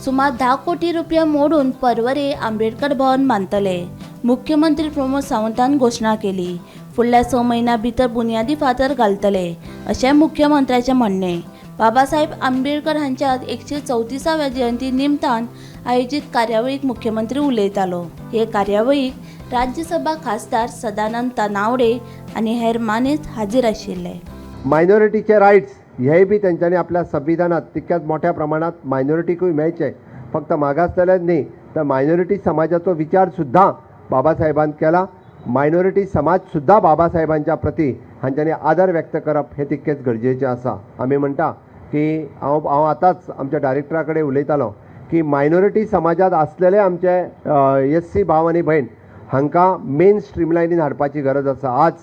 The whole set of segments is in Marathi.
सुमार 10 कोटी रुपया मोडून परवरे आंबेडकर भवन बांदतले। मुख्यमंत्री प्रमोद सावंतान घोषणा केली। फुडल्या 6 महिन्यां भितर बुनियादी फातर घालतले अशें मुख्यमंत्र्याचें म्हणणें। बाबासाहेब आंबेडकर हांच्या 134व्या जयंती निमतान आयोजित कार्यावळीक मुख्यमंत्री उलयतालो। हे कार्यावळीक राज्यसभा खासदार सदानंद तनावडे आनी हेर मानेस्त हाजीर आशिल्ले। मायनॉरिटीचे रायट्स हेय बी तेंच्यांनी आपल्या संविधानात तितक्याच मोठ्या प्रमाणात मायनॉरिटीकूय मेळचे। फक्त मागासलेलेच न्ही तर मायनॉरिटी समाजाचो विचार सुद्धा बाबासाहेबान केला। मायनॉरिटी समाज सुद्धा बाबासाहेबांच्या प्रती हांच्यांनी आदर व्यक्त करप हे तितकेच गरजेचें आसा। आमी म्हणटा की हांव आतांच आमच्या डायरेक्टरा कडेन उलयतालो की मायनॉरिटी समाजात आसलेले आमचे SC भाव आनी भयण हांकां मेन स्ट्रीमलायनीन हाडपाची गरज आसा। आज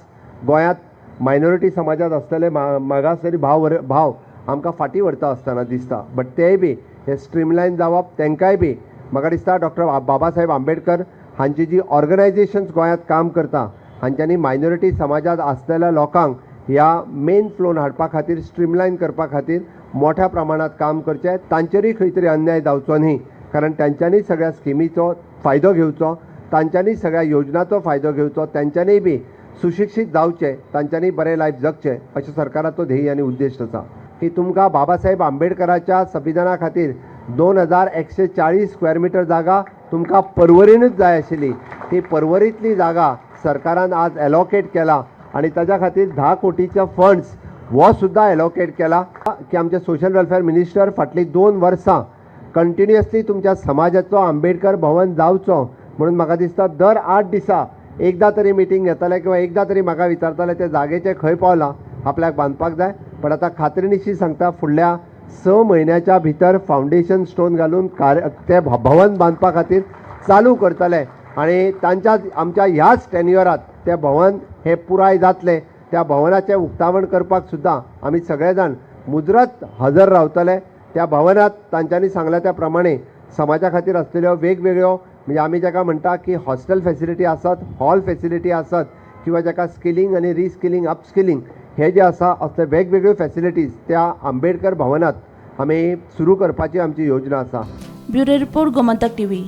गोंयांत मायनॉरिटी समाजात आसलेले मागासलेले भाव आमकां फाटीं व्हरता आसतना दिसता। बट तेय बी हे स्ट्रीमलायन जावप तांकांय बी म्हाका दिसता डॉक्टर बाबासाहेब आंबेडकर हांची जी ऑर्गनायजेशन्स गोंयांत काम करता हांच्यांनी मायनॉरिटी समाजात आसलेल्या लोकांक ह्या मेन फ्लोन हाडपा खातीर स्ट्रीमलायन करपा खातीर मोठ्या प्रमाणात काम करचें। तांचेरूय खंय तरी अन्याय जावचो न्ही, कारण तांच्यांनी सगळ्या स्किमीचो फायदो घेवचो, तांच्यांनी सगळ्या योजनांचो फायदो घेवचो, तांच्यांनी बी सुशिक्षीत जावचे, तांच्यांनी बरें लायफ जगचें अशें सरकाराचो ध्येय आनी उद्देश आसा। की तुमकां बाबासाहेब आंबेडकराच्या संविधाना खातीर 2140 स्क्वेअर मिटर जागा तुमकां परवरीनूच जाय आशिल्ली। ही परवरींतली जागा सरकारान आज एलोकेट केला आनी ताच्या खातीर 10 कोटीचे फंड्स हो सुद्धा एलोकेट केला की आमचे सोशल वेलफेअर मिनिस्टर फाटली 2 वर्सां कंटिन्युअसली तुमच्या समाजाचो आंबेडकर भवन जावचो म्हणून म्हाका दिसता दर 8 दिसा एकदा तरी मिटींग घेताले किंवा एकदा तरी म्हाका विचारताले ते जागेचे खंय पावला, आपल्याक बांदपाक जाय। पण आतां खात्रीनिशी सांगता फुडल्या 6 म्हयन्याच्या भितर फावंडेशन स्टोन घालून ते भवन बांदपा खातीर चालू करतले आनी आमच्या ह्याच टेन्युअरात ते भवन हे पुराय जातले। त्या भवनाचें उक्तावण करपाक सुद्धा आमी सगळे जाण मुजरत हजर रावतले। त्या भवनात तांच्यांनी सांगल्या त्या प्रमाणे समाजा खातीर आसलेल्यो वेगवेगळ्यो म्हणजे आमी जाका म्हणटा की हॉस्टेल फॅसिलिटी आसत, हॉल फॅसिलिटी आसत किंवा जाका स्किलिंग आनी रिस्किलिंग अपस्किलिंग हे जे आसा असले वेगवेगळ्यो फॅसिलिटीज त्या आंबेडकर भवनात आमी सुरू करपाची आमची योजना आसा। Bureau report Gomantak TV।